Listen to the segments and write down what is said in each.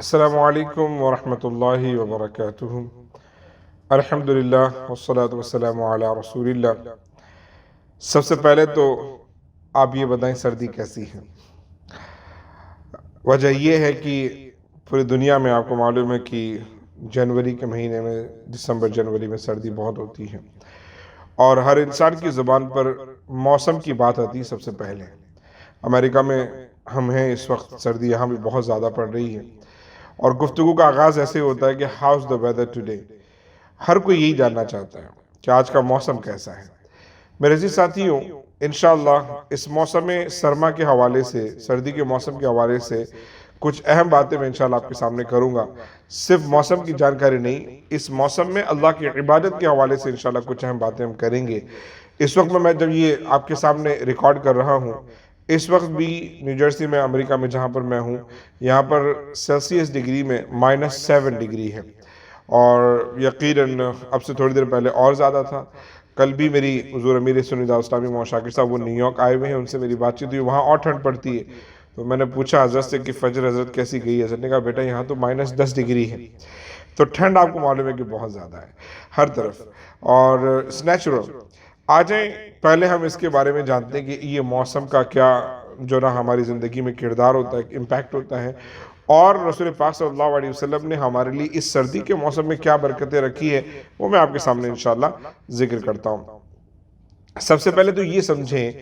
السلام علیکم ورحمۃ اللہ وبرکاتہ۔ الحمدللہ والصلاة والسلام علی رسول اللہ۔ سب سے پہلے تو آپ یہ بتائیں سردی کیسی ہے؟ وجہ یہ ہے کہ پوری دنیا میں آپ کو معلوم ہے کہ جنوری کے مہینے میں دسمبر جنوری میں سردی بہت ہوتی ہے، اور ہر انسان کی زبان پر موسم کی بات آتی ہے سب سے پہلے۔ امریکہ میں ہم ہیں اس وقت، سردی یہاں بھی بہت زیادہ پڑ رہی ہے، اور گفتگو کا آغاز ایسے ہوتا ہے کہ ہاؤز دا ویدر ٹوڈے۔ ہر کوئی یہی جاننا چاہتا ہے کہ آج کا موسم کیسا ہے۔ میرے عزیز ساتھیوں، انشاءاللہ اس موسم سرما کے حوالے سے، سردی کے موسم کے حوالے سے کچھ اہم باتیں میں انشاءاللہ آپ کے سامنے کروں گا۔ صرف موسم کی جانکاری نہیں، اس موسم میں اللہ کی عبادت کے حوالے سے انشاءاللہ کچھ اہم باتیں ہم کریں گے۔ اس وقت میں جب یہ آپ کے سامنے ریکارڈ کر رہا ہوں، اس وقت بھی نیو جرسی میں، امریکہ میں جہاں پر میں ہوں، یہاں پر سیلسیس ڈگری میں -7 ڈگری ہے، اور یقیناً اب سے تھوڑی دیر پہلے اور زیادہ تھا۔ کل بھی میری حضور امیر سنی اسلامی مولانا شاکر صاحب وہ نیو یارک آئے ہوئے ہیں، ان سے میری بات چیت ہوئی، وہاں اور ٹھنڈ پڑتی ہے۔ تو میں نے پوچھا حضرت سے کہ فجر حضرت کیسی گئی ہے؟ حضرت نے کہا بیٹا یہاں تو -10 ڈگری ہے۔ تو ٹھنڈ آپ کو معلوم ہے کہ بہت زیادہ ہے ہر طرف، اور اٹس نیچرل۔ آ جائیں پہلے ہم اس کے بارے میں جانتے ہیں کہ یہ موسم کا کیا جو نا ہماری زندگی میں کردار ہوتا ہے، امپیکٹ ہوتا ہے، اور رسول پاک صلی اللہ علیہ وسلم نے ہمارے لیے اس سردی کے موسم میں کیا برکتیں رکھی ہے، وہ میں آپ کے سامنے انشاءاللہ ذکر کرتا ہوں۔ سب سے پہلے تو یہ سمجھیں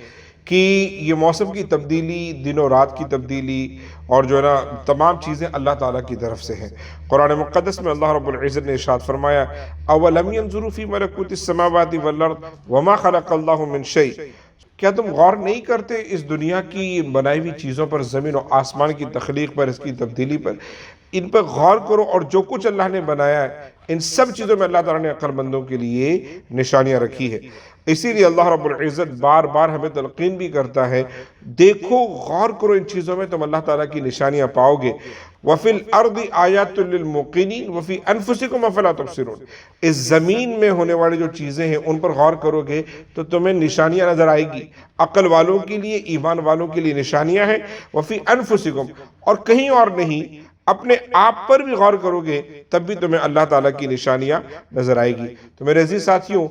کہ یہ موسم کی تبدیلی، دن و رات کی تبدیلی، اور جو ہے نا تمام چیزیں اللہ تعالیٰ کی طرف سے ہیں۔ قرآن مقدس میں اللہ رب العزت نے ارشاد فرمایا، اولم ينظروا فی ملکوت السماوات والارض وما خلق اللہ من شیء۔ کیا تم غور نہیں کرتے اس دنیا کی بنائی ہوئی چیزوں پر، زمین و آسمان کی تخلیق پر، اس کی تبدیلی پر؟ ان پر غور کرو، اور جو کچھ اللہ نے بنایا ہے ان سب چیزوں میں اللہ تعالیٰ نے عقل مندوں کے لیے نشانیاں رکھی ہے۔ اسی لیے اللہ رب العزت بار بار ہمیں تلقین بھی کرتا ہے، دیکھو غور کرو ان چیزوں میں، تم اللہ تعالیٰ کی نشانیاں پاؤ گے۔ وَفِي الْأَرْضِ آيَاتٌ لِّلْمُوقِنِينَ وَفِي أَنفُسِكُمْ أَفَلَا تُبْصِرُونَ۔ اس زمین میں ہونے والی جو چیزیں ہیں ان پر غور کرو گے تو تمہیں نشانیاں نظر آئے گی۔ عقل والوں کے لیے، ایمان والوں کے لیے نشانیاں ہیں۔ وَفِي أَنفُسِكُمْ، اور کہیں اور نہیں، اپنے آپ پر بھی غور کرو گے تب بھی تمہیں اللہ تعالیٰ کی نشانیاں نظر آئے گی۔ تو میرے عزیز ساتھیوں،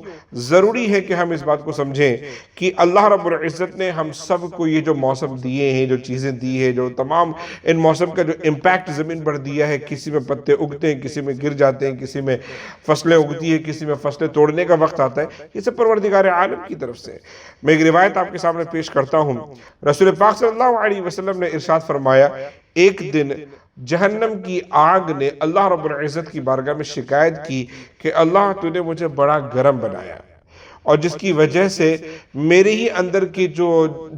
ضروری ہے کہ ہم اس بات کو سمجھیں کہ اللہ رب العزت نے ہم سب کو یہ جو موسم دیے ہیں، جو چیزیں دی ہیں، جو تمام ان موسم کا جو امپیکٹ زمین پر دیا ہے، کسی میں پتے اگتے ہیں، کسی میں گر جاتے ہیں، کسی میں فصلیں اگتی ہیں، کسی میں فصلیں توڑنے کا وقت آتا ہے، یہ سب پروردگار عالم کی طرف سے۔ میں ایک روایت آپ کے سامنے پیش کرتا ہوں۔ رسول پاک صلی اللہ علیہ وسلم نے ارشاد فرمایا، ایک دن جہنم کی آگ نے اللہ رب العزت کی بارگاہ میں شکایت کی کہ اللہ تو نے مجھے بڑا گرم بنایا، اور جس کی وجہ سے میرے ہی اندر کی جو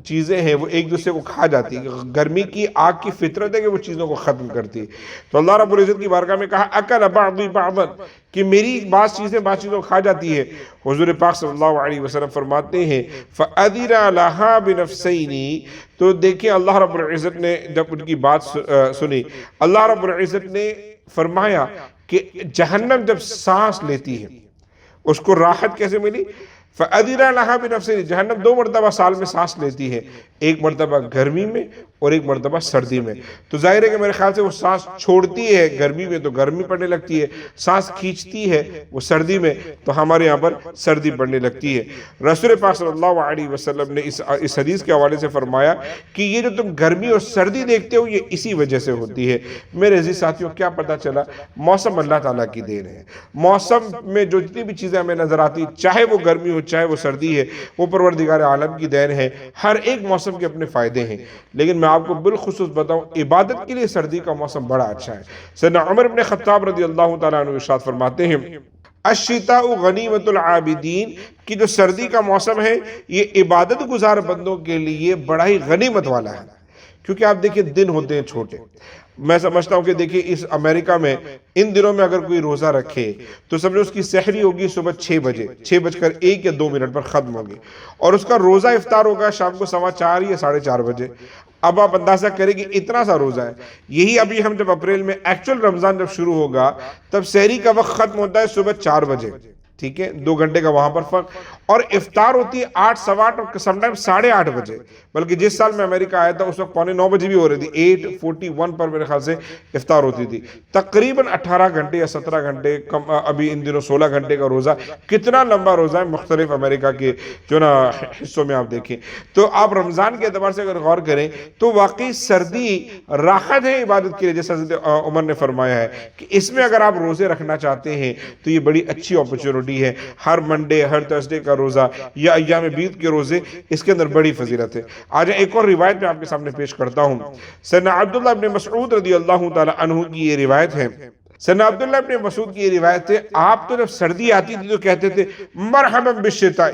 چیزیں ہیں وہ ایک دوسرے کو کھا جاتی ہیں۔ گرمی کی آگ کی فطرت ہے کہ وہ چیزوں کو ختم کرتی ہے۔ تو اللہ رب العزت کی بارگاہ میں کہا، اکل بعضی بعضا، کہ میری بعض چیزیں بعض چیزوں کو کھا جاتی ہے۔ حضور پاک صلی اللہ علیہ وسلم فرماتے ہیں، فَأَذِرَ لَهَا بِنَفْسَيْنِ۔ تو دیکھیں اللہ رب العزت نے جب ان کی بات سنی، اللہ رب العزت نے فرمایا کہ جہنم جب سانس لیتی ہے اس کو راحت کیسے ملی؟ فَأَذِرَ لَهَا بِنَفْسِهِ، جہنم 2 مرتبہ سال میں سانس لیتی ہے، ایک مرتبہ گرمی میں اور ایک مرتبہ سردی میں۔ تو ظاہر ہے کہ میرے خیال سے وہ سانس چھوڑتی ہے گرمی میں تو گرمی پڑنے لگتی ہے، سانس کھینچتی ہے وہ سردی میں تو ہمارے یہاں پر سردی پڑنے لگتی ہے۔ رسول پاک صلی اللہ علیہ وسلم نے اس حدیث کے حوالے سے فرمایا کہ یہ جو تم گرمی اور سردی دیکھتے ہو یہ اسی وجہ سے ہوتی ہے۔ میرے عزیز ساتھیوں، کیا پتہ چلا؟ موسم اللہ تعالیٰ کی دین ہے۔ موسم میں جو جتنی بھی چیزیں ہمیں نظر آتی، چاہے وہ گرمی ہو چاہے وہ سردی ہے، وہ پروردگار عالم کی دین ہے۔ ہر ایک موسم کے اپنے فائدے ہیں، لیکن میں آپ کو بالخصوص بتاؤں، عبادت کے لیے سردی کا موسم بڑا اچھا ہے۔ سیدنا عمر بن خطاب رضی اللہ تعالیٰ عنہ ارشاد فرماتے ہیں، الشتاء غنیمت العابدین، کہ جو سردی کا موسم ہے یہ عبادت گزار بندوں کے لیے بڑا ہی غنیمت والا ہے، کیونکہ آپ دیکھیں دن ہوتے ہیں چھوٹے۔ میں سمجھتا ہوں کہ دیکھیں اس امریکہ میں ان دنوں میں اگر کوئی روزہ رکھے تو سمجھو اس کی سحری ہوگی صبح 6 بجے، 6:01 یا 2 منٹ پر ختم ہوگی، اور اس کا روزہ افطار ہوگا شام کو 4:15 یا 4:30 بجے۔ اب آپ اندازہ کریں کہ اتنا سا روزہ ہے۔ یہی ابھی ہم جب اپریل میں ایکچول رمضان جب شروع ہوگا تب سحری کا وقت ختم ہوتا ہے صبح 4 بجے، ٹھیک ہے، 2 گھنٹے کا وہاں پر فرق، اور افطار ہوتی ہے 8 سوا 8 اور سم ٹائم 8:30 بجے، بلکہ جس سال میں امریکہ آیا تھا اس وقت 8:45 بجے بھی ہو رہی تھی، 8:41 پر میرے خیال سے افطار ہوتی تھی۔ تقریباً 18 گھنٹے یا 17 گھنٹے، ابھی ان دنوں 16 گھنٹے کا روزہ، کتنا لمبا روزہ ہے مختلف امریکہ کے جو نا حصوں میں آپ دیکھیں۔ تو آپ رمضان کے اعتبار سے اگر غور کریں تو واقعی سردی راحت ہے عبادت کے لیے، جیسا حضرت عمر نے فرمایا ہے کہ اس میں اگر آپ روزے رکھنا چاہتے ہیں تو یہ بڑی اچھی اپرچونٹی ہے۔ ہر منڈے، ہر تھرسڈے کا روزہ یا ایام بیت کے روزے، اس کے اندر بڑی فضیلت ہے۔ آج ایک اور روایت میں آپ کے سامنے پیش کرتا ہوں۔ سیدنا عبداللہ ابن مسعود رضی اللہ تعالی عنہ کی یہ روایت ہے۔ سیدنا عبداللہ ابن مسعود کی یہ روایت ہے، آپ تو جب سردی آتی تھی تو کہتے تھے مرحبا بالشتاء،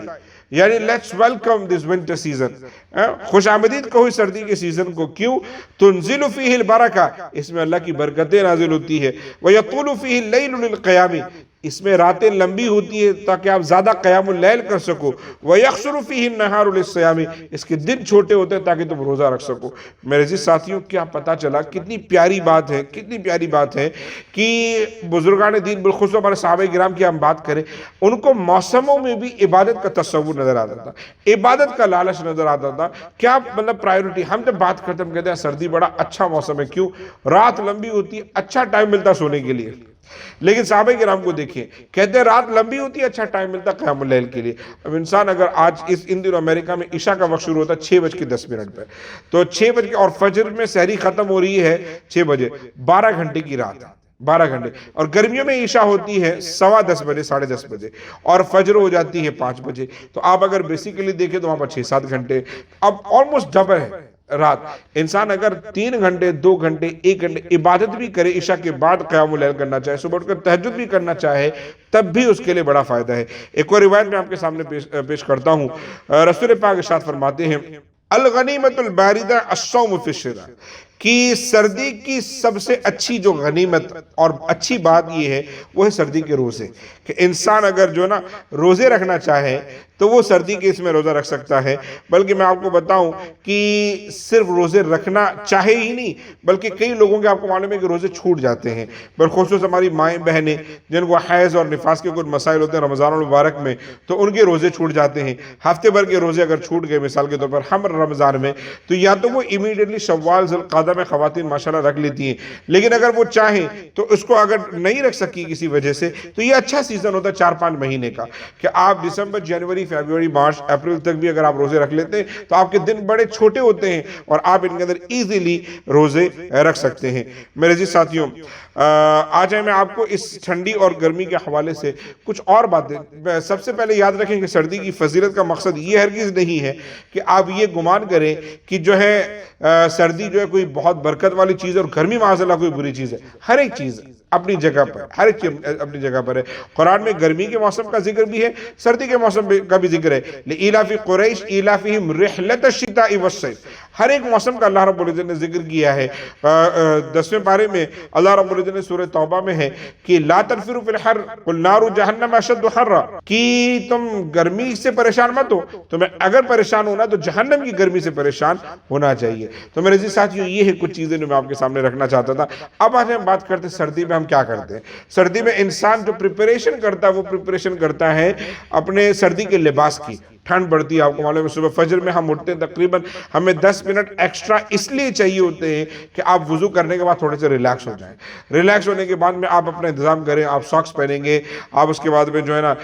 یعنی let's welcome this winter season, خوش آمدید کہو اس سردی کے سیزن کو۔ کیوں؟ تنزل فیہ البرکہ، اس میں اللہ کی برکتیں نازل ہوتی ہے، ویطول فیہ اللیل للقیام، اس میں راتیں لمبی ہوتی ہے تاکہ آپ زیادہ قیام اللیل کر سکو، ویقصر فیہ النہار للصیام، اس کے دن چھوٹے ہوتے ہیں تاکہ تم روزہ رکھ سکو۔ میرے عزیز ساتھیوں، کیا پتا چلا کتنی پیاری بات ہے، کتنی پیاری بات ہے کہ بزرگان دین، بالخصوص ہمارے صحابہ کرام کی ہم بات کریں، ان کو موسموں میں بھی عبادت کا تصور نظر آتا تھا، عبادت کا لالچ نظر آتا تھا۔ کیا مطلب پرائیورٹی؟ ہم جب بات کرتے ہیں ہم کہتے ہیں سردی بڑا اچھا موسم ہے، کیوں؟ رات لمبی ہوتی ہے، اچھا ٹائم ملتا سونے کے لیے۔ لیکن صحابہ کرام کو دیکھیں، کہتے ہیں رات لمبی ہوتی ہے، اچھا ٹائم ملتا قیام اللیل کے لیے۔ اب انسان اگر آج ان دنوں امریکہ میں عشاء کا وقت شروع ہوتا ہے 6:10 پہ، تو 6 بج اور فجر میں سحری ختم ہو رہی ہے 6 بجے، 12 گھنٹے کی رات، 12 گھنٹے۔ اور گرمیوں میں عشاء ہوتی ہے 10:15 بجے، 10:30 بجے، اور فجر ہو جاتی ہے 5 بجے۔ تو آپ اگر بیسیکلی دیکھیں تو وہاں پر 6-7 گھنٹے، اب آلموسٹ ڈبل ہے رات۔ انسان اگر 3 گھنٹے، 2 گھنٹے، 1 گھنٹے عبادت بھی کرے، عشاء کے بعد قیام اللیل کرنا چاہے، صبح اٹھ کر تہجد بھی کرنا چاہے، تب بھی اس کے لیے بڑا فائدہ ہے۔ ایک اور روایت میں آپ کے سامنے پیش کرتا ہوں۔ رسول پاک ارشاد فرماتے ہیں الغنیمت الباردہ الصوم فی الشتاء، کہ سردی کی سب سے اچھی جو غنیمت اور اچھی بات یہ ہے وہ ہے سردی کے روزے، کہ انسان اگر جو نا روزے رکھنا چاہے تو وہ سردی کے اس میں روزہ رکھ سکتا ہے۔ بلکہ میں آپ کو بتاؤں کہ صرف روزے رکھنا چاہے ہی نہیں، بلکہ کئی لوگوں کے آپ کو معلوم ہے کہ روزے چھوٹ جاتے ہیں، بالخصوص ہماری مائیں بہنیں جن کو حیض اور نفاس کے کچھ مسائل ہوتے ہیں رمضان المبارک میں، تو ان کے روزے چھوٹ جاتے ہیں۔ ہفتے بھر کے روزے اگر چھوٹ گئے مثال کے طور پر ہم رمضان میں، تو یا تو وہ امیڈیٹلی شوال ذوالقعدہ میں خواتین ماشاءاللہ رکھ لیتی ہیں، لیکن اگر وہ چاہیں تو اس کو اگر نہیں رکھ سکی کسی وجہ سے، تو یہ اچھا سیزن ہوتا ہے 4-5 مہینے کا، کہ آپ دسمبر، جنوری، فیبروری، مارچ، اپریل تک بھی اگر آپ روزے رکھ لیتے ہیں تو آپ کے دن بڑے چھوٹے ہوتے ہیں اور آپ ان کے اندر ایزیلی روزے رکھ سکتے ہیں۔ میرے عزیز ساتھیوں، آج میں آپ کو اس ٹھنڈی اور گرمی کے حوالے سے کچھ اور باتیں، سب سے پہلے یاد رکھیں کہ سردی کی فضیلت کا مقصد یہ ہرگز نہیں ہے کہ آپ یہ گمان کریں کہ جو ہے سردی جو ہے کوئی بہت برکت والی چیز ہے اور گرمی معاذاللہ کوئی بری چیز ہے۔ ہر ایک چیز اپنی جگہ پر، ہر ایک چیز اپنی جگہ پر ہے۔ قرآن میں گرمی کے موسم کا ذکر بھی ہے، سردی کے موسم کا بھی ذکر ہے۔ لإیلاف قریش ایلافہم رحلۃ الشتاء والصیف، ہر ایک موسم کا اللہ رب العزت نے ذکر کیا ہے۔ 10ویں پارے میں اللہ رب العزت نے سورہ توبہ میں ہے کہ لا تنفروا فی الحر قل نار جہنم اشد حرا، کہ تم گرمی سے پریشان مت ہو، تمہیں اگر پریشان ہونا تو جہنم کی گرمی سے پریشان ہونا چاہیے۔ تو میرے عزیز ساتھیوں، یہ ہے کچھ چیزیں جو میں آپ کے سامنے رکھنا چاہتا تھا۔ اب آج ہم بات کرتے ہیں سردی میں ہم کیا کرتے ہیں۔ سردی میں انسان جو پریپریشن کرتا ہے وہ پریپریشن کرتا ہے اپنے سردی کے لباس کی۔ ٹھنڈ بڑھتی ہے، آپ کو معلوم ہے صبح فجر میں ہم اٹھتے ہیں، تقریباً ہمیں 10 منٹ ایکسٹرا اس لیے چاہیے ہوتے ہیں کہ آپ وضو کرنے کے بعد تھوڑے سے ریلیکس ہو جائیں۔ ریلیکس ہونے کے بعد میں آپ اپنا انتظام کریں، آپ ساکس پہنیں گے، آپ اس کے بعد میں جو ہے نا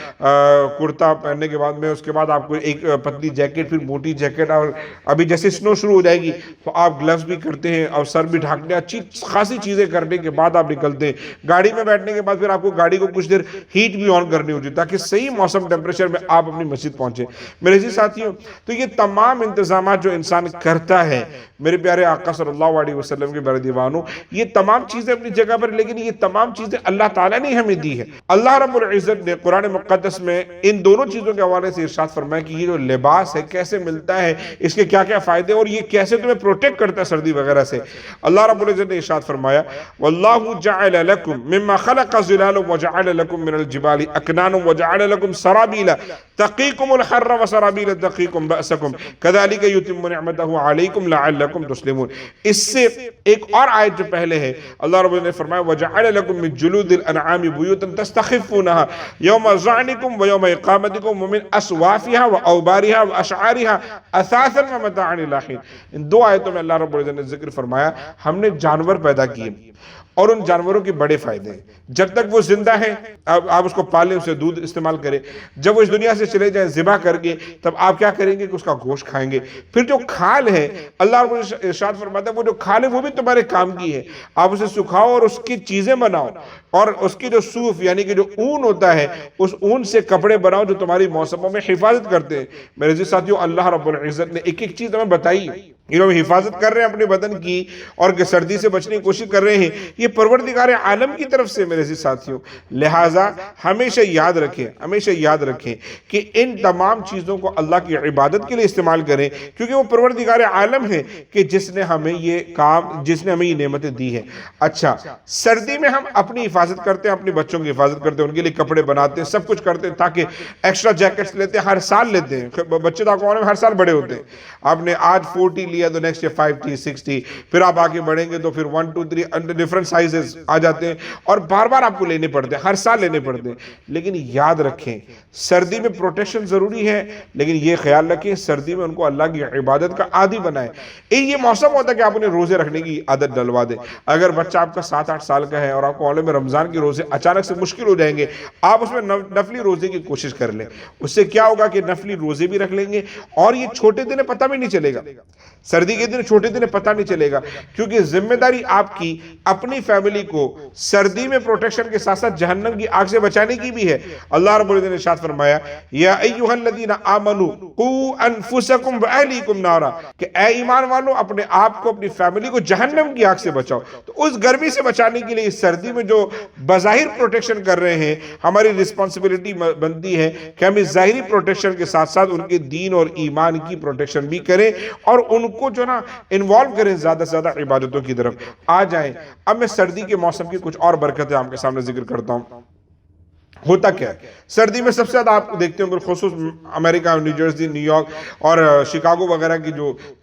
کرتا پہننے کے بعد میں اس کے بعد آپ کو ایک پتلی جیکٹ، پھر موٹی جیکٹ، اور ابھی جیسے سنو شروع ہو جائے گی تو آپ گلوز بھی کرتے ہیں اور سر بھی ڈھانکتے ہیں، اچھی خاصی چیزیں کرنے کے بعد آپ نکلتے ہیں۔ گاڑی میں بیٹھنے کے بعد پھر آپ کو گاڑی کو کچھ دیر ہیٹ بھی آن کرنی ہوتی ہے تاکہ صحیح موسم ٹیمپریچر میں آپ اپنی مسجد پہنچے۔ میرے عزیز ساتھیوں، تو یہ تمام انتظامات جو انسان کرتا ہے، میرے پیارے آقا صلی اللہ علیہ وسلم کے پیارے دیوانوں، یہ تمام چیزیں اپنی جگہ پر، لیکن یہ تمام چیزیں اللہ تعالیٰ نے ہمیں دی ہے۔ اللہ رب العزت نے قرآن مقدس میں ان دونوں چیزوں کے حوالے سے ارشاد فرمایا کہ یہ جو لباس ہے کیسے ملتا ہے، اس کے کیا کیا فائدے اور یہ کیسے تمہیں پروٹیکٹ کرتا ہے سردی وغیرہ سے۔ اللہ رب العزت نے ارشاد فرمایا وَاللَّهُ جَعَلَ لَكُم مِّمَّا خَلَقَ ظِلَالًا وَجَعَلَ لَكُم مِّنَ الْجِبَالِ أَكْنَانًا وَجَعَلَ لَكُم سَرَابِيلَ تَقِيكُمُ الْحَرَّ وسرابیل تقیکم بأسکم کذالک یتم نعمتہ علیکم لعلکم تسلمون۔ اس سے ایک اور آیت جو پہلے ہے اللہ رب نے فرمایا وجعل لکم من جلود الانعام بیوتا تستخفونها یوم ظعنکم ویوم اقامتکم ومن اصوافها واوبارها واشعارها اثاثا ومتاعا الی حین۔ ان دو آیتوں میں اللہ رب نے ذکر فرمایا ہم نے جانور پیدا کیے اور ان جانوروں کے بڑے فائدے ہیں۔ جب تک وہ زندہ ہیں آپ اس کو پالیں، اسے دودھ استعمال کریں، جب وہ اس دنیا سے چلے جائیں ذبح کر کے تب آپ کیا کریں گے کہ اس کا گوشت کھائیں گے۔ پھر جو کھال ہے اللہ رب ارشاد فرماتا ہے وہ جو کھال ہے وہ بھی تمہارے کام کی ہے، آپ اسے سکھاؤ اور اس کی چیزیں بناؤ، اور اس کی جو صوف یعنی کہ جو اون ہوتا ہے اس اون سے کپڑے بناؤ جو تمہاری موسموں میں حفاظت کرتے ہیں۔ میرے عزیز ساتھیوں، اللہ رب العزت نے ایک ایک چیز ہمیں بتائی، انہوں حفاظت کر رہے ہیں اپنے بدن کی اور کہ سردی سے بچنے کی کوشش کر رہے ہیں، یہ پروردگار عالم کی طرف سے میرے عزیز ساتھیوں۔ لہٰذا ہمیشہ یاد رکھیں کہ ان تمام چیزوں کو اللہ کی عبادت کے لیے استعمال کریں، کیونکہ وہ پروردگار عالم ہے کہ جس نے ہمیں یہ نعمتیں دی ہیں۔ اچھا، سردی میں ہم اپنی حفاظت کرتے ہیں، اپنے بچوں کی حفاظت کرتے ہیں، ان کے لیے کپڑے بناتے ہیں، سب کچھ کرتے ہیں تاکہ ایکسٹرا جیکٹس لیتے ہیں، ہر سال لیتے ہیں۔ بچے تو آپ ہر سال بڑے ہوتے ہیں، آپ نے آج 40 لیا تو نیکسٹ ایئر 50 60، پھر آپ آگے بڑھیں گے تو پھر 1 2 3 ڈیفرنٹ سائزز آ جاتے ہیں اور بار بار آپ کو لینے پڑتے ہیں، ہر سال لینے پڑتے ہیں۔ لیکن یاد رکھیں سردی میں پروٹیکشن ضروری ہے، لیکن یہ خیال رکھیں سردی میں ان کو اللہ کی عبادت کا عادی بنائیں۔ یہ موسم ہوتا ہے کہ آپ انہیں روزے رکھنے کی عادت ڈلوا دیں۔ اگر بچہ آپ کا 7 8 سال کا ہے اور آپ کو معلوم ہے رمضان کے روزے اچانک سے مشکل ہو جائیں گے، آپ اس میں نفلی روزے کی کوشش کر لیں۔ اس سے کیا ہوگا کہ نفلی روزے بھی رکھ لیں گے اور یہ چھوٹے دن پتہ بھی نہیں چلے گا، سردی کے دن چھوٹے دن پتہ نہیں چلے گا، کیونکہ ذمہ داری آپ کی اپنی فیملی کو سردی میں پروٹیکشن کے ساتھ ساتھ جہنم کی آگ سے بچانے کی بھی ہے۔ اللہ رب العزت نے ارشاد فرمایا یا ایھا الذین آمنوا قوا انفسکم واہلیکم نارا، کہ اے ایمان والو اپنے آپ کو اپنی فیملی کو جہنم کی آگ سے بچاؤ۔ تو اس گرمی سے بچانے کے لیے اس سردی میں جو بظاہر پروٹیکشن کر رہے ہیں ہماری رسپانسبلٹی بنتی ہے کہ ہم اس ظاہری پروٹیکشن کے ساتھ ساتھ ان کے دین اور ایمان کی پروٹیکشن بھی کریں اور ان کو جو نا انوالو کریں زیادہ سے زیادہ عبادتوں کی طرف آ جائیں۔ اب میں سردی کے موسم کی کچھ اور برکتیں آپ کے سامنے ذکر کرتا ہوں۔ ہوتا کیا ہے سردی میں؟ سب سے زیادہ آپ دیکھتے ہیں بالخصوص امریکہ، نیو جرسی، نیو یارک اور شکاگو وغیرہ کی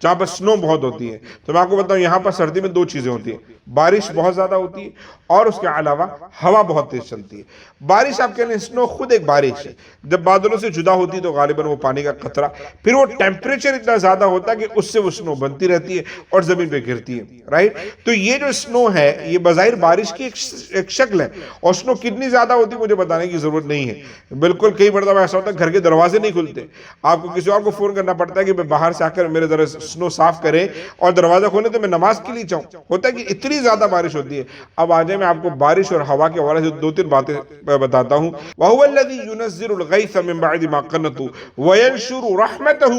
جہاں پر سنو بہت ہوتی ہے، تو میں آپ کو بتاؤں یہاں پر سردی میں 2 چیزیں ہوتی ہیں، بارش بہت زیادہ ہوتی ہے اور اس کے علاوہ ہوا بہت تیز چلتی ہے۔ بارش آپ کہہ لیں سنو خود ایک بارش ہے، جب بادلوں سے جدا ہوتی ہے تو غالباً وہ پانی کا قطرہ، پھر وہ ٹیمپریچر اتنا زیادہ ہوتا ہے کہ اس سے وہ سنو بنتی رہتی ہے اور زمین پہ گرتی ہے، رائٹ؟ تو یہ جو سنو ہے یہ بظاہر بارش کی ایک شکل ہے، اور سنو کتنی زیادہ ہوتی ہے مجھے بتانے کی ضرورت نہیں ہے۔ بالکل کئی مرتبہ ایسا ہوتا ہے گھر کے دروازے نہیں کھلتے، آپ کو کسی اور کو فون کرنا پڑتا ہے کہ باہر سے آ کر میرے ذرا سنو صاف کریں اور دروازہ کھولیں تو میں نماز کے لیے چاہوں، ہوتا ہے کہ اتنی زیادہ بارش ہوتی ہے۔ اب آ جائیں میں آپ کو بارش اور ہوا کے حوالے سے 2-3 باتیں بتاتا ہوں۔ وَهُوَ الَّذِي يُنَزِّلُ الْغَيْثَ مِن بَعْدِ مَا قَنَطُوا وَيَنشُرُ رَحْمَتَهُ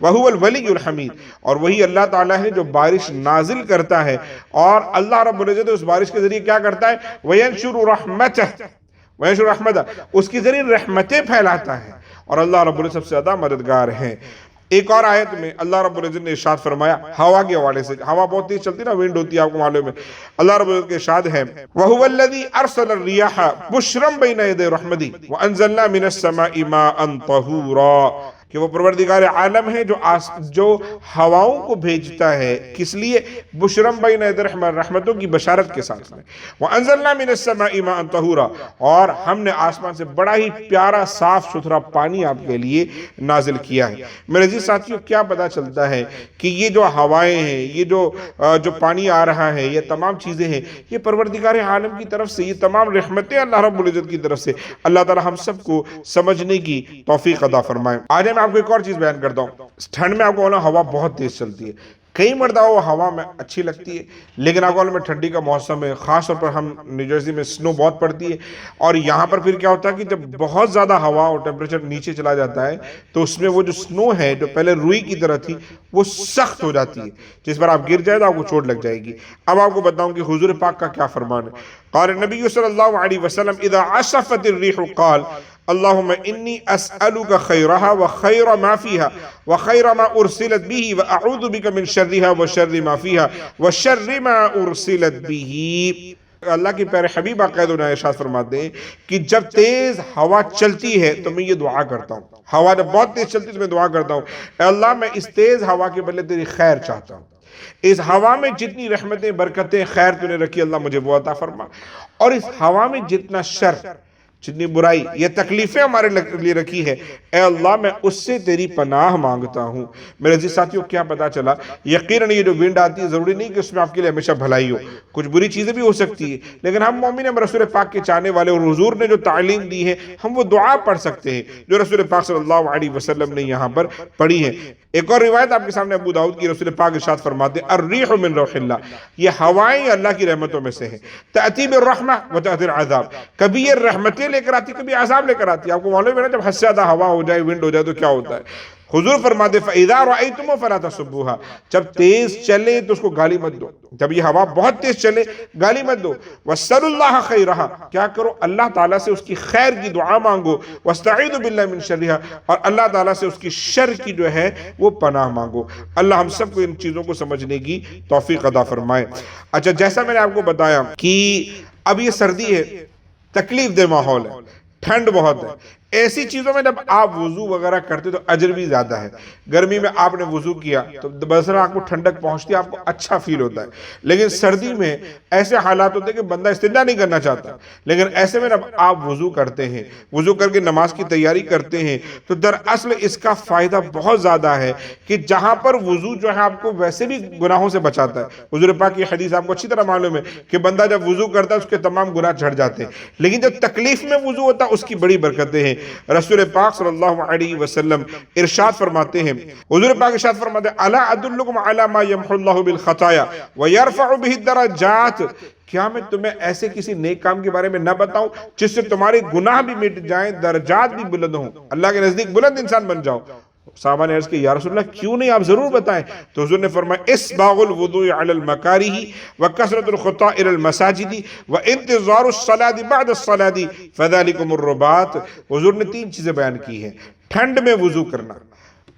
وَهُوَ الْوَلِيُّ الْحَمِيدُ، اور وہی اللہ تعالیٰ ہے جو بارش نازل کرتا ہے، اور اللہ رب العزت اس بارش کے ذریعے کیا کرتا ہے؟ وَيَنشُرُ رَحْمَتَهُ، وَيَنشُرُ رَحْمَتَهُ، اس کے ذریعے رحمتیں پھیلاتا ہے، اور اللہ رب العزت سب سے زیادہ مددگار ہیں۔ ایک اور آیت میں اللہ رب العزت نے ارشاد فرمایا ہوا کے حوالے سے، ہوا بہت تیز چلتی ہے نا، ونڈ ہوتی ہے، آپ کو معلوم ہے، اللہ رب العزت کے ارشاد ہے وَهُوَ الَّذِي أَرْسَلَ الرِّيَاحَ بُشْرًا بَيْنَ يَدَيْ رَحْمَتِهِ وَأَنزَلْنَا مِنَ السَّمَاءِ مَاءً طَهُورًا، کہ وہ پروردگار عالم ہے جو ہواؤں کو بھیجتا ہے، کس لیے؟ بشرم بین رحمتوں کی بشارت کے ساتھ میں۔ وَأَنزَلْنَا مِنَ السَّمَاءِ مَاءً طَهُورًا، اور ہم نے آسمان سے بڑا ہی پیارا صاف ستھرا پانی آپ کے لیے نازل کیا ہے۔ میرے عزیز ساتھیوں، کیا پتہ چلتا ہے کہ یہ جو ہوائیں ہیں، یہ جو پانی آ رہا ہے، یہ تمام چیزیں ہیں، یہ پروردگار عالم کی طرف سے، یہ تمام رحمتیں اللہ رب العزت کی طرف سے۔ اللہ تعالی ہم سب کو سمجھنے کی توفیق عطا فرمائے۔ آج میں آپ کو ایک اور چیز بیان کرتا ہوں۔ ٹھنڈ میں آپ کو بولا ہوا بہت تیز چلتی ہے، کئی مرتبہ وہ ہوا میں اچھی لگتی ہے، لیکن آپ کو میں ٹھنڈی کا موسم ہے، خاص طور پر ہم نیو جرسی میں سنو بہت پڑتی ہے، اور یہاں پر پھر کیا ہوتا ہے کہ جب بہت زیادہ ہوا اور ٹیمپریچر نیچے چلا جاتا ہے تو اس میں وہ جو سنو ہے جو پہلے روئی کی طرح تھی وہ سخت ہو جاتی ہے، جس پر آپ گر جائے تو آپ کو چوٹ لگ جائے گی۔ اب آپ کو بتاؤں کہ حضور پاک کا کیا فرمان ہے۔ قال نبی صلی اللہ علیہ وسلم اذا عصفت الريح قال اللهم انی اسألک خیرها وخیر ما فیها وخیر ما ارسلت به واعوذ بک من شرها وشر ما فیها وشر ما ارسلت به۔ اللہ کے پیارے حبیب باقاعدہ ارشاد فرماتے ہیں کہ جب تیز ہوا چلتی ہے تو میں یہ دعا کرتا ہوں، ہوا جب بہت تیز چلتی ہے تو میں دعا کرتا ہوں اے اللہ میں اس تیز ہوا کے بدلے تیری خیر چاہتا ہوں، اس ہوا میں جتنی رحمتیں برکتیں خیر تو نے رکھی اللہ مجھے وہ عطا فرما، اور اس ہوا میں جتنا شر جتنی برائی یہ تکلیفیں ہمارے لیے رکھی ہے اے اللہ میں اس سے تیری پناہ مانگتا ہوں۔ میرے عزیز ساتھیوں کیا پتا چلا، یقیناً یہ جو ونڈ آتی ہے ضروری نہیں کہ اس میں آپ کے لیے ہمیشہ بھلائی ہو، کچھ بری چیزیں بھی ہو سکتی ہے، لیکن ہم مومن ہم رسول پاک کے چاہنے والے اور حضور نے جو تعلیم دی ہے ہم وہ دعا پڑھ سکتے ہیں جو رسول پاک صلی اللہ علیہ وسلم نے یہاں پر پڑھی ہے۔ ایک اور روایت آپ کے سامنے ابو داؤد کی، رسول پاک ارشاد فرماتے ہیں الریح من روح اللہ، یہ ہوائیں اللہ کی رحمتوں میں سے ہیں، تأتی بالرحمہ وتأتی العذاب، کبھی یہ رحمتیں لے کر آتی کبھی عذاب لے کر آتی ہے۔ آپ کو معلوم ہے نا جب حد سے زیادہ ہوا ہو جائے ونڈ ہو جائے تو کیا ہوتا ہے؟ حضور فرماتے فَإِذَا رَأَيْتُمُوهُ فَلَا تَسُبُّوهَا، جب تیز چلے تو اس کو گالی مت دو، جب یہ ہوا بہت تیز چلے گالی مت دو۔ وَاسْأَلُوا اللَّهَ خَيْرَهَا، کیا کرو اللہ تعالیٰ سے اس کی خیر کی دعا مانگو، وَاسْتَعِيذُوا بِاللَّهِ مِن شَرِّهَا، اور اللہ تعالیٰ سے اس کی شر کی جو ہے وہ پناہ مانگو۔ اللہ ہم سب کو ان چیزوں کو سمجھنے کی توفیق عطا فرمائے۔ اچھا جیسا میں نے آپ کو بتایا کہ اب یہ سردی ہے، تکلیف دہ ماحول ہے، ٹھنڈ بہت ہے، ایسی چیزوں میں جب آپ وضو وغیرہ کرتے تو اجر بھی زیادہ ہے۔ گرمی میں آپ نے وضو کیا تو بسرا آپ کو ٹھنڈک پہنچتی ہے، آپ کو اچھا فیل ہوتا ہے، لیکن سردی میں ایسے حالات ہوتے ہیں کہ بندہ استنجا نہیں کرنا چاہتا، لیکن ایسے میں جب آپ وضو کرتے ہیں، وضو کر کے نماز کی تیاری کرتے ہیں تو دراصل اس کا فائدہ بہت زیادہ ہے کہ جہاں پر وضو جو ہے آپ کو ویسے بھی گناہوں سے بچاتا ہے۔ حضور پاک کی حدیث آپ کو اچھی طرح معلوم ہے کہ بندہ جب وضو کرتا ہے اس کے تمام گناہ جھڑ جاتے ہیں، لیکن جب تکلیف میں وضو ہوتا ہے اس کی بڑی برکتیں ہیں۔ رسول پاک صلی اللہ علیہ وسلم ارشاد فرماتے ہیں، حضور پاک ارشاد فرماتے ہیں الا ادلکم علی ما یمحو اللہ بالخطایا ویرفع به الدرجات، کیا میں تمہیں ایسے کسی نیک کام کے بارے میں نہ بتاؤں جس سے تمہارے گناہ بھی مٹ جائیں، درجات بھی بلند ہوں، اللہ کے نزدیک بلند انسان بن جاؤ۔ صحابہ نے عرض کی یا رسول اللہ کیوں نہیں، آپ ضرور بتائیں۔ تو حضور نے فرمایا اسباغ الوضوء علی المکارہ وکثرۃ الخطا الی المساجد وانتظار الصلاۃ بعد الصلاۃ فذلکم الرباط۔ حضور نے 3 چیزیں بیان کی ہیں، ٹھنڈ میں وضو کرنا،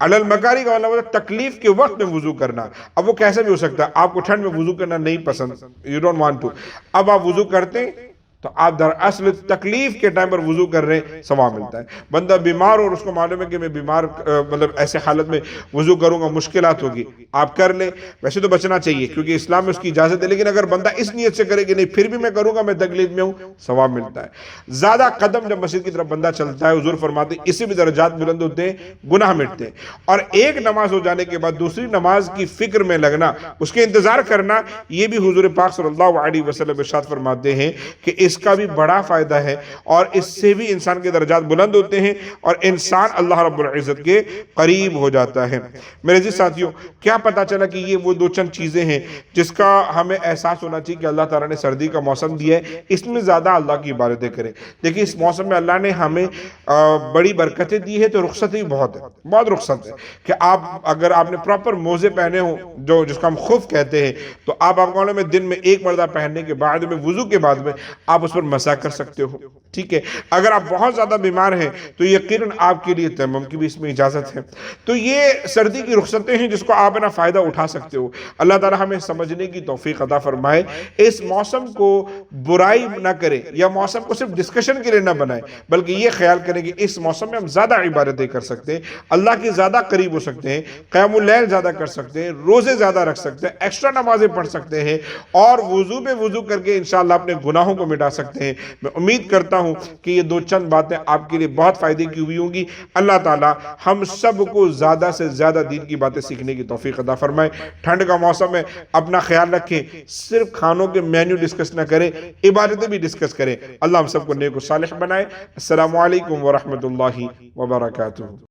علی المکاری کا مطلب ہے تکلیف کے وقت میں وضو کرنا۔ اب وہ کیسے بھی ہو سکتا ہے، آپ کو ٹھنڈ میں وضو کرنا نہیں پسند، یو ڈونٹ وانٹ ٹو، اب آپ وضو کرتے ہیں تو آپ دراصل تکلیف کے ٹائم پر وضو کر رہے ہیں، ثواب ملتا ہے۔ بندہ بیمار اور اس کو معلوم ہے کہ میں بیمار مطلب ایسے حالت میں وضو کروں گا مشکلات ہوگی، آپ کر لیں، ویسے تو بچنا چاہیے کیونکہ اسلام میں اس کی اجازت ہے، لیکن اگر بندہ اس نیت سے کرے کہ نہیں پھر بھی میں کروں گا، میں تکلیف میں ہوں، ثواب ملتا ہے۔ زیادہ قدم جب مسجد کی طرف بندہ چلتا ہے حضور فرماتے ہیں اس سے بھی درجات بلند ہوتے ہیں، گناہ مٹتے ہیں۔ اور ایک نماز ہو جانے کے بعد دوسری نماز کی فکر میں لگنا، اس کے انتظار کرنا، یہ بھی حضور پاک صلی اللہ علیہ وسلم ارشاد فرماتے ہیں کہ اس کا بھی بڑا فائدہ ہے اور اس سے بھی انسان کے درجات بلند ہوتے ہیں اور انسان اللہ رب العزت کے قریب ہو جاتا ہے۔ میرے عزیز ساتھیوں کیا پتا چلا کہ یہ وہ 2 چند چیزیں ہیں جس کا ہمیں احساس ہونا چاہیے کہ اللہ تعالیٰ نے سردی کا موسم دیا ہے، اس میں زیادہ اللہ کی عبادتیں کریں۔ دیکھیں اس موسم میں اللہ نے ہمیں بڑی برکتیں دی ہے تو رخصت بھی بہت ہے، بہت رخصت ہے کہ اگر آپ نے پراپر موزے پہنے ہوں جس کو ہم خف کہتے ہیں تو آپ کو معلوم ہے دن میں 1 مرتبہ پہننے کے بعد میں وضو کے بعد میں آپ اس پر مسح کر سکتے ہو، ٹھیک ہے۔ اگر آپ بہت زیادہ بیمار ہیں تو یقیناً آپ کے لیے تیمم کی بھی اس میں اجازت ہے۔ تو یہ سردی کی رخصتیں ہیں جس کو آپ اپنا فائدہ اٹھا سکتے ہو۔ اللہ تعالیٰ ہمیں سمجھنے کی توفیق عطا فرمائے، اس موسم کو برائی نہ کرے یا موسم کو صرف ڈسکشن کے لیے نہ بنائے، بلکہ یہ خیال کریں کہ اس موسم میں ہم زیادہ عبادتیں کر سکتے ہیں، اللہ کے زیادہ قریب ہو سکتے ہیں، قیام اللیل زیادہ کر سکتے ہیں، روزے زیادہ رکھ سکتے ہیں، ایکسٹرا نمازیں پڑھ سکتے ہیں اور وضو پہ وضو کر کے انشاءاللہ اپنے گناہوں کو مٹا سکتے ہیں۔ میں امید کرتا ہوں کہ یہ 2 چند باتیں آپ کے لیے بہت فائدے کی ہوئی ہوں گی۔ اللہ تعالیٰ ہم سب کو زیادہ سے زیادہ دین کی باتیں سیکھنے کی توفیق عطا فرمائے۔ ٹھنڈ کا موسم ہے، اپنا خیال رکھیں، صرف کھانوں کے مینیو ڈسکس نہ کریں، عبادتیں بھی ڈسکس کریں۔ اللہ ہم سب کو نیک و صالح بنائے۔ السلام علیکم ورحمۃ اللہ وبرکاتہ۔